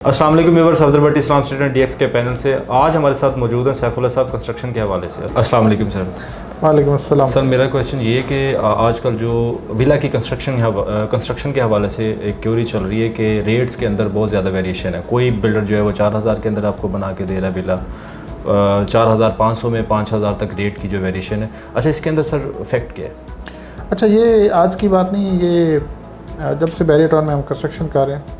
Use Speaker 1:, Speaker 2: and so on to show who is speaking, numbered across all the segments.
Speaker 1: अस्सलाम वालेकुम व्यूअर्स, अफजल भट्टी इस्लाम student dx के पैनल से आज हमारे साथ मौजूद हैं सैफुल्लाह साहब कंस्ट्रक्शन के हवाले से। अस्सलाम वालेकुम सर।
Speaker 2: वालेकुम अस्सलाम।
Speaker 1: सर मेरा क्वेश्चन ये है कि आजकल जो विला की कंस्ट्रक्शन के हवाले से एक क्यूरी चल रही है कि रेट्स के अंदर बहुत ज़्यादा वेरिएशन है। कोई बिल्डर जो है वो 4000 के अंदर आपको बना के दे रहा है विला, 4500 में 5000 तक रेट की जो वेरिएशन है। अच्छा, इसके अंदर सर फैक्ट क्या है?
Speaker 2: अच्छा, ये आज की बात नहीं, ये जब से बैरियर टाउन में हम कंस्ट्रक्शन कर रहे हैं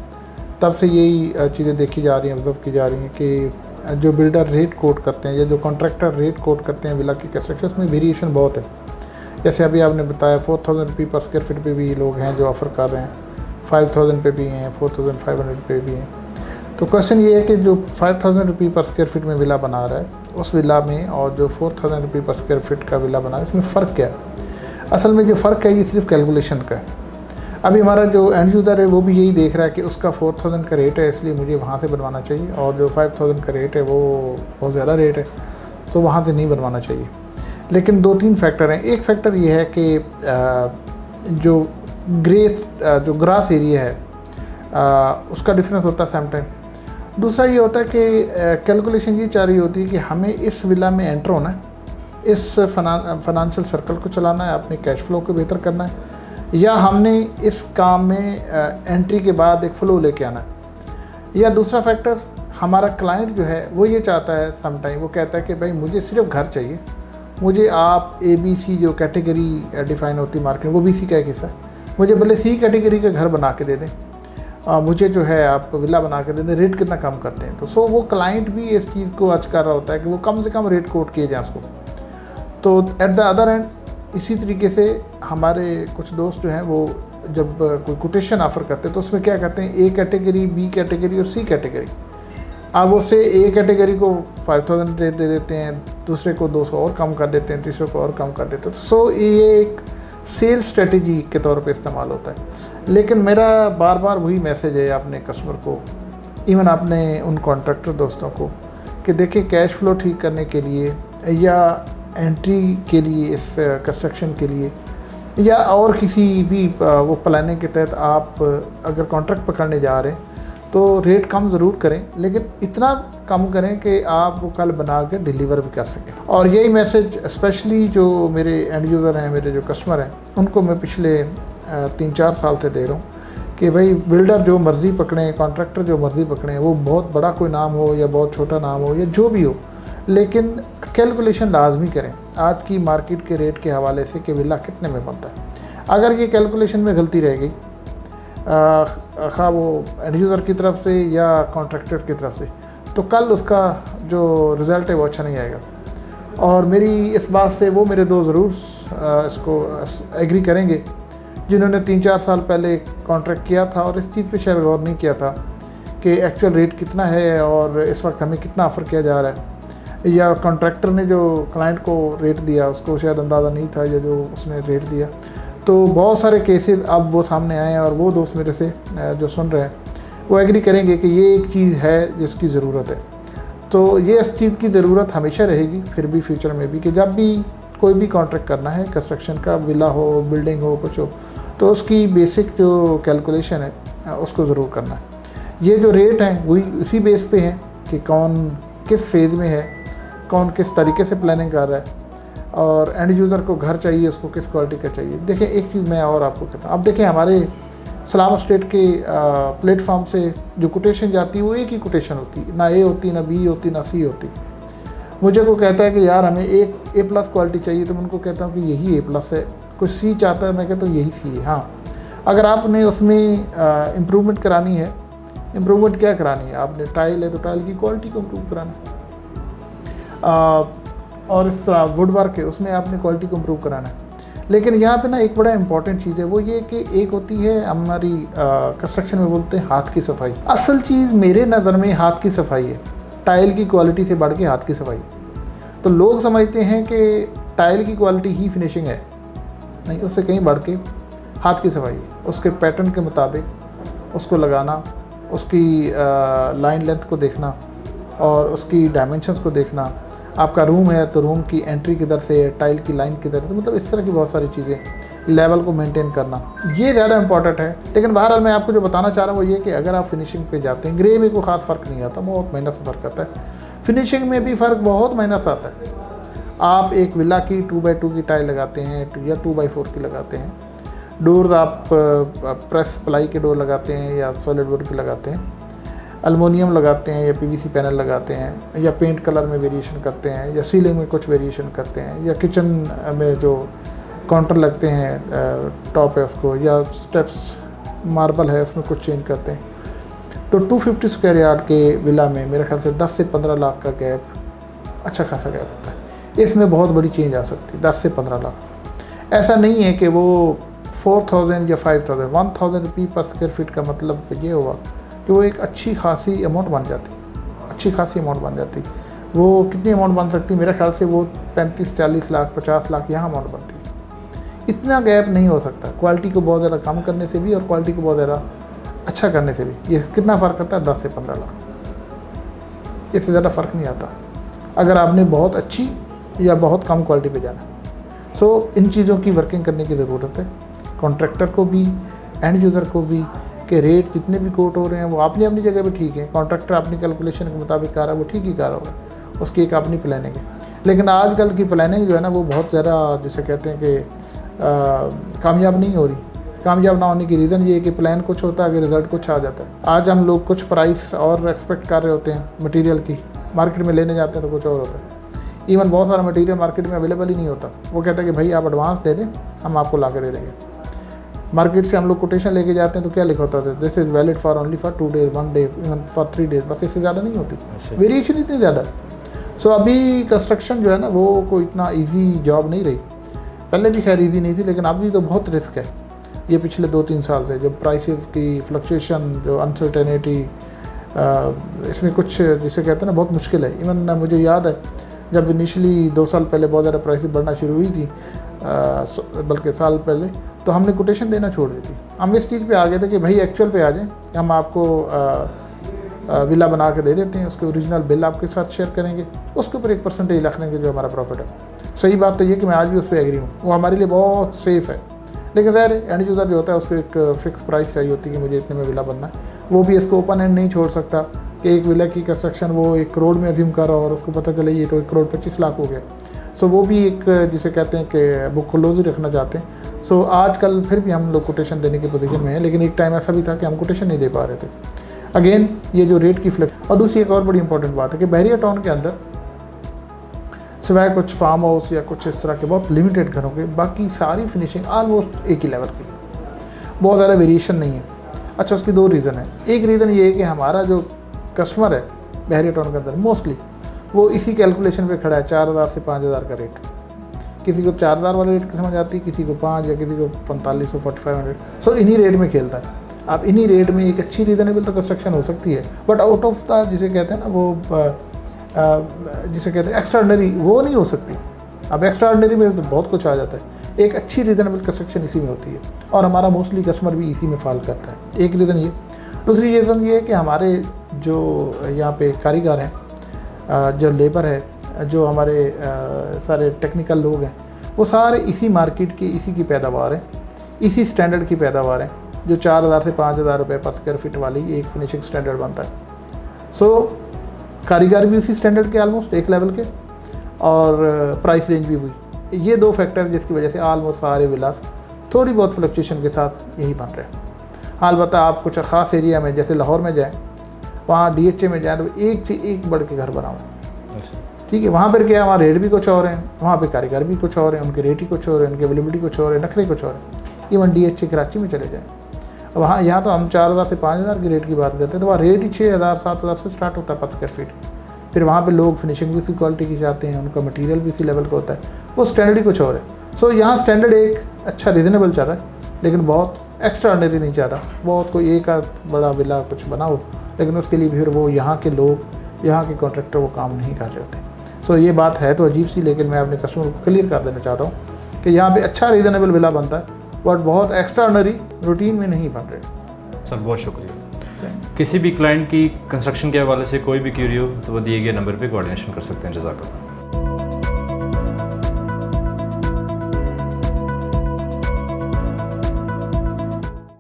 Speaker 2: तब से यही चीज़ें देखी जा रही हैं, ऑब्जर्व की जा रही हैं कि जो बिल्डर रेट कोट करते हैं या जो कॉन्ट्रैक्टर रेट कोट करते हैं विला की कंस्ट्रक्शन, उसमें वेरिएशन बहुत है। जैसे अभी आपने बताया 4000 रुपये पर स्क्वायर फीट पे भी लोग हैं जो ऑफ़र कर रहे हैं, 5000 पे भी हैं, 4500 पे भी हैं। तो क्वेश्चन ये है कि जो 5000 रुपये पर स्क्वायर फीट में विला बना रहा है उस विला में और जो 4000 रुपये पर स्क्वायर फीट का विला बना रहा है, इसमें फ़र्क क्या है? असल में जो फ़र्क है ये सिर्फ कैलकुलेशन का है। अभी हमारा जो एंड यूज़र है वो भी यही देख रहा है कि उसका 4000 का रेट है इसलिए मुझे वहाँ से बनवाना चाहिए, और जो 5000 का रेट है वो बहुत ज़्यादा रेट है तो वहाँ से नहीं बनवाना चाहिए। लेकिन 2-3 फैक्टर हैं। एक फैक्टर ये है कि जो ग्रास एरिया है उसका डिफरेंस होता है समटाइम। दूसरा ये होता है कि कैलकुलेशन ये चाह रही होती है कि हमें इस विला में एंटर होना है, इस फाइनेंशियल सर्कल को चलाना है, अपने कैश फ्लो को बेहतर करना है, या हमने इस काम में एंट्री के बाद एक फ़्लो लेके आना है। या दूसरा फैक्टर, हमारा क्लाइंट जो है वो ये चाहता है, समटाइम वो कहता है कि भाई मुझे सिर्फ घर चाहिए, मुझे आप ABC जो कैटेगरी डिफ़ाइन होती है मार्केट, वो BC का एक हिस्सा है, मुझे भले C कैटेगरी का घर बना के दे दें, मुझे जो है आप विला बना के दे दें, रेट कितना कम करते हैं। तो वो क्लाइंट भी इस चीज़ को आज कर रहा होता है कि वो कम से कम रेट कोट किए जाए उसको। तो एट द अदर एंड इसी तरीके से हमारे कुछ दोस्त जो हैं वो जब कोई कोटेशन ऑफ़र करते हैं तो उसमें क्या करते हैं, A कैटेगरी, B कैटेगरी और C कैटेगरी। अब उससे A कैटेगरी को 5000 रेट दे देते हैं, दूसरे को 200 और कम कर देते हैं, तीसरे को और कम कर देते हैं। ये एक सेल स्ट्रेटजी के तौर पे इस्तेमाल होता है। लेकिन मेरा बार बार वही मैसेज है अपने कस्टमर को, इवन अपने उन कॉन्ट्रैक्टर दोस्तों को, कि देखिए कैश फ्लो ठीक करने के लिए या एंट्री के लिए, इस कंस्ट्रक्शन के लिए या और किसी भी वो प्लानिंग के तहत आप अगर कॉन्ट्रैक्ट पकड़ने जा रहे हैं तो रेट कम ज़रूर करें, लेकिन इतना कम करें कि आप वो कल बना के डिलीवर भी कर सकें। और यही मैसेज स्पेशली जो मेरे एंड यूज़र हैं, मेरे जो कस्टमर हैं, उनको मैं पिछले 3-4 साल से दे रहा हूँ कि भाई बिल्डर जो मर्ज़ी पकड़ें, कॉन्ट्रैक्टर जो मर्ज़ी पकड़ें, वो बहुत बड़ा कोई नाम हो या बहुत छोटा नाम हो या जो भी हो, लेकिन कैलकुलेशन लाजमी करें आज की मार्केट के रेट के हवाले से कि विला कितने में बनता है। अगर ये कैलकुलेशन में गलती रह गई, खा वो एंड यूज़र की तरफ से या कॉन्ट्रैक्टर की तरफ से, तो कल उसका जो रिज़ल्ट है वो अच्छा नहीं आएगा। और मेरी इस बात से वो मेरे दोस्त ज़रूर इसको एग्री करेंगे जिन्होंने 3-4 साल पहले कॉन्ट्रैक्ट किया था और इस चीज़ पे शायद गौर नहीं किया था कि एक्चुअल रेट कितना है और इस वक्त हमें कितना ऑफ़र किया जा रहा है, या कॉन्ट्रैक्टर ने जो क्लाइंट को रेट दिया उसको शायद अंदाज़ा नहीं था या जो उसने रेट दिया। तो बहुत सारे केसेस अब वो सामने आए हैं और वो दोस्त मेरे से जो सुन रहे हैं वो एग्री करेंगे कि ये एक चीज़ है जिसकी ज़रूरत है। तो ये इस चीज़ की ज़रूरत हमेशा रहेगी, फिर भी फ्यूचर में भी, कि जब भी कोई भी कॉन्ट्रैक्ट करना है कंस्ट्रक्शन का, विला हो, बिल्डिंग हो, कुछ हो, तो उसकी बेसिक जो कैलकुलेशन है उसको ज़रूर करना है। ये जो रेट हैं वही उसी बेस पे हैं कि कौन किस फेज़ में है, कौन किस तरीके से प्लानिंग कर रहा है, और एंड यूज़र को घर चाहिए उसको किस क्वालिटी का चाहिए। देखिए एक चीज़ मैं और आपको कहता हूँ, अब देखिए हमारे सलाम स्टेट के प्लेटफॉर्म से जो कोटेशन जाती है वो एक ही कोटेशन होती है, ना A होती, ना B होती, ना C होती। मुझे को कहता है कि यार हमें एक A+ क्वालिटी चाहिए, तो मैं उनको कहता हूँ कि यही A+ है। कोई C चाहता है, मैं कहता हूँ यही C है। हाँ, अगर आपने उसमें इम्प्रूवमेंट करानी है, इम्प्रूवमेंट क्या करानी है, आपने टाइल है तो टाइल की क्वालिटी को इम्प्रूव कराना है, और इस तरह वुड वर्क है उसमें आपने क्वालिटी को इम्प्रूव कराना है। लेकिन यहाँ पे ना एक बड़ा इंपॉर्टेंट चीज़ है, वो ये कि एक होती है हमारी कंस्ट्रक्शन में बोलते हैं हाथ की सफाई। असल चीज़ मेरे नज़र में हाथ की सफाई है, टाइल की क्वालिटी से बढ़ के हाथ की सफाई है। तो लोग समझते हैं कि टाइल की क्वालिटी ही फिनिशिंग है, नहीं, उससे कहीं बढ़ के हाथ की सफाई है। उसके पैटर्न के मुताबिक उसको लगाना, उसकी लाइन लेंथ को देखना और उसकी डायमेंशंस को देखना। आपका रूम है तो रूम की एंट्री किधर से है, टाइल की लाइन किधर है, तो मतलब इस तरह की बहुत सारी चीज़ें लेवल को मेंटेन करना, ये ज़्यादा इंपॉर्टेंट है। लेकिन बहरहाल मैं आपको जो बताना चाह रहा हूँ वो ये कि अगर आप फिनिशिंग पे जाते हैं, ग्रे में कोई ख़ास फ़र्क नहीं आता, बहुत मेहनत से फ़र्क आता है। फिनिशिंग में भी फ़र्क बहुत मेहनत से आता है। आप एक विला की 2x2 की टाइल लगाते हैं या 2x4 की लगाते हैं, डोर्स आप प्रेस प्लाई के डोर लगाते हैं या सॉलिड वुड के लगाते हैं, एल्युमिनियम लगाते हैं या पीवीसी पैनल लगाते हैं, या पेंट कलर में वेरिएशन करते हैं, या सीलिंग में कुछ वेरिएशन करते हैं, या किचन में जो काउंटर लगते हैं टॉप है उसको, या स्टेप्स मार्बल है उसमें कुछ चेंज करते हैं, तो 250 स्क्वायर यार्ड के विला में मेरे ख्याल से 10 से 15 लाख का गैप, अच्छा खासा गैप होता है। इसमें बहुत बड़ी चेंज आ सकती है, 10 से 15 लाख। ऐसा नहीं है कि वो 4000 या 5000, 1000 रुपये पर स्क्वायर फीट का मतलब ये हुआ कि वो एक अच्छी खासी अमाउंट बन जाती, अच्छी खासी अमाउंट बन जाती। वो कितनी अमाउंट बन सकती, मेरे ख्याल से वो 35-40 लाख 50 लाख यहाँ अमाउंट बनती है। इतना गैप नहीं हो सकता, क्वालिटी को बहुत ज़्यादा कम करने से भी और क्वालिटी को बहुत ज़्यादा अच्छा करने से भी। ये कितना फ़र्क करता है, 10 से 15 लाख, इससे ज़्यादा फ़र्क नहीं आता अगर आपने बहुत अच्छी या बहुत कम क्वालिटी पे जाना। सो इन चीज़ों की वर्किंग करने की ज़रूरत है, कॉन्ट्रैक्टर को भी, एंड यूज़र को भी, कि रेट जितने भी कोट हो रहे हैं वो अपनी अपनी जगह पे ठीक है। कॉन्ट्रैक्टर अपनी कैलकुलेशन के मुताबिक कर रहा है, वो ठीक ही कर रहा होगा, उसकी एक अपनी प्लानिंग है। लेकिन आजकल की प्लानिंग जो है ना वो बहुत ज़्यादा, जिसे कहते हैं कि कामयाब नहीं हो रही। कामयाब ना होने की रीज़न ये है कि प्लान कुछ होता है, अगर रिज़ल्ट कुछ आ जाता है। आज हम लोग कुछ प्राइस और एक्सपेक्ट कर रहे होते हैं मटेरियल की, मार्केट में लेने जाते हैं तो कुछ और होता है। इवन बहुत सारा मटेरियल मार्केट में अवेलेबल ही नहीं होता। वो कहता है कि भाई आप एडवांस दे दें, हम आपको ला के दे देंगे। मार्केट से हम लोग कोटेशन लेके जाते हैं तो क्या लिखा होता है, this is valid for only for 2 days, 1 day, even for 3 days, बस इससे ज़्यादा नहीं होती, वेरिएशन इतनी ज़्यादा। सो अभी कंस्ट्रक्शन जो है ना वो कोई इतना ईजी जॉब नहीं रही। पहले भी खैर ईजी नहीं थी, लेकिन अभी तो बहुत रिस्क है। ये पिछले 2-3 साल से जो प्राइसेस की फ्लक्चुएशन, जो अनसर्टेनिटी, इसमें कुछ जिसे कहते हैं ना बहुत मुश्किल है। इवन मुझे याद है जब इनिशियली 2 साल पहले बहुत ज़्यादा प्राइसेस बढ़ना शुरू हुई थी, बल्कि साल पहले, तो हमने कोटेशन देना छोड़ दी थी। हम इस चीज़ पे आ गए थे कि भाई एक्चुअल पे आ जाएं, हम आपको विला बना के दे देते हैं, उसके ओरिजिनल बिल आपके साथ शेयर करेंगे, उसके ऊपर 1% रख देंगे जो हमारा प्रॉफिट है। सही बात तो ये कि मैं आज भी उस पर एग्री हूँ, वो हमारे लिए बहुत सेफ़ है। लेकिन ज़ाहिर एंड यूज़र जो होता है उसको एक फ़िक्स प्राइस चाहिए होती है कि मुझे इतने में विला बनना है। वो भी इसको ओपन एंड नहीं छोड़ सकता कि एक विला की कंस्ट्रक्शन वो 1 करोड़ में अज्यूम कर रहा और उसको पता चले ये तो 1 करोड़ 25 लाख हो गया। सो वो भी एक जिसे कहते हैं कि बुक क्लोज ही रखना चाहते हैं। सो आजकल फिर भी हम लोग कोटेशन देने की पोजीशन में हैं, लेकिन एक टाइम ऐसा भी था कि हम कोटेशन नहीं दे पा रहे थे। अगेन ये जो रेट की फ्लेक्स, और दूसरी एक और बड़ी इंपॉर्टेंट बात है कि बहरिया टाउन के अंदर सिवाय कुछ फार्म हाउस या कुछ इस तरह के बहुत लिमिटेड घरों के, बाकी सारी फिनिशिंग आलमोस्ट एक ही लेवल की, बहुत ज़्यादा वेरिएशन नहीं है। अच्छा, उसकी 2 रीज़न है। एक रीज़न ये है कि हमारा जो कस्टमर है बहरिया टाउन के अंदर मोस्टली वो इसी कैलकुलेशन पे खड़ा है, 4000 से 5000 का रेट। किसी को 4000 वाले रेट की समझ आती है, किसी को 5 या किसी को 4500 4500। सो इन्हीं रेट में खेलता है। आप इन्हीं रेट में एक अच्छी रीज़नेबल तो कंस्ट्रक्शन हो सकती है, बट आउट ऑफ द जिसे कहते हैं ना वो जिसे कहते हैं एक्स्ट्राऑर्डिनरी, वो नहीं हो सकती। अब एक्स्ट्राऑर्डिनरी में तो बहुत कुछ आ जाता है। एक अच्छी रीज़नेबल कंस्ट्रक्शन इसी में होती है, और हमारा मोस्टली कस्टमर भी इसी में फॉल करता है। एक रीज़न ये। दूसरी रीज़न ये है कि हमारे जो यहाँ पे कारीगर हैं, जो लेबर है, जो हमारे सारे टेक्निकल लोग हैं, वो सारे इसी मार्केट के, इसी की पैदावार हैं, इसी स्टैंडर्ड की पैदावार हैं, जो 4000 से 5000 रुपये पर स्क्वायर फीट वाली एक फिनिशिंग स्टैंडर्ड बनता है। सो कारीगर भी उसी स्टैंडर्ड के ऑलमोस्ट एक लेवल के, और प्राइस रेंज भी हुई। ये 2 फैक्टर जिसकी वजह से ऑलमोस्ट सारे विलास थोड़ी बहुत फ्लक्चुएशन के साथ यही बन रहे हैं। अलबत्ता आप कुछ ख़ास एरिया में जैसे लाहौर में जाएँ, वहाँ DHA में जाएँ तो एक से एक बढ़ के घर बना हुआ। ठीक है, वहाँ पर क्या है, वहाँ रेट भी कुछ और हैं, वहाँ पे कारीगर भी कुछ और हैं, उनके रेट ही कुछ और हैं, उनकी अवेलेबिलिटी कुछ और है, नखरे कुछ और हैं। इवन DHA कराची में चले जाएँ, वहाँ यहाँ तो हम 4000 से 5000 की रेट की बात करते हैं, तो वहाँ रेट ही 6000 7000 से स्टार्ट होता है पर स्क्वायर फीट। फिर वहाँ पे लोग फिनिशिंग भी उसी क्वालिटी की चाहते हैं, उनका मटेरियल भी इसी लेवल का होता है, वो स्टैंडर्ड ही कुछ और है। सो यहाँ स्टैंडर्ड एक अच्छा रीज़नेबल चल रहा है, लेकिन बहुत एक्स्ट्रा ऑर्डिनरी नहीं चाह रहा। बहुत कोई एक आध बड़ा विला कुछ बनाओ, लेकिन उसके लिए फिर वो यहाँ के लोग, यहाँ के कॉन्ट्रैक्टर वो काम नहीं कर रहे होते। सो ये बात है तो अजीब सी, लेकिन मैं अपने कस्टमर को क्लियर कर देना चाहता हूँ कि यहाँ पे अच्छा रीज़नेबल विला बनता है, बट बहुत एक्स्ट्रा ऑर्डिनरी रूटीन में नहीं बन रहे।
Speaker 1: सर बहुत शुक्रिया। किसी भी क्लाइंट की कंस्ट्रक्शन के हवाले से कोई भी क्यूरी हो तो वो दिए गए नंबर पे कोऑर्डिनेशन कर सकते हैं। जज़ाकल्लाह।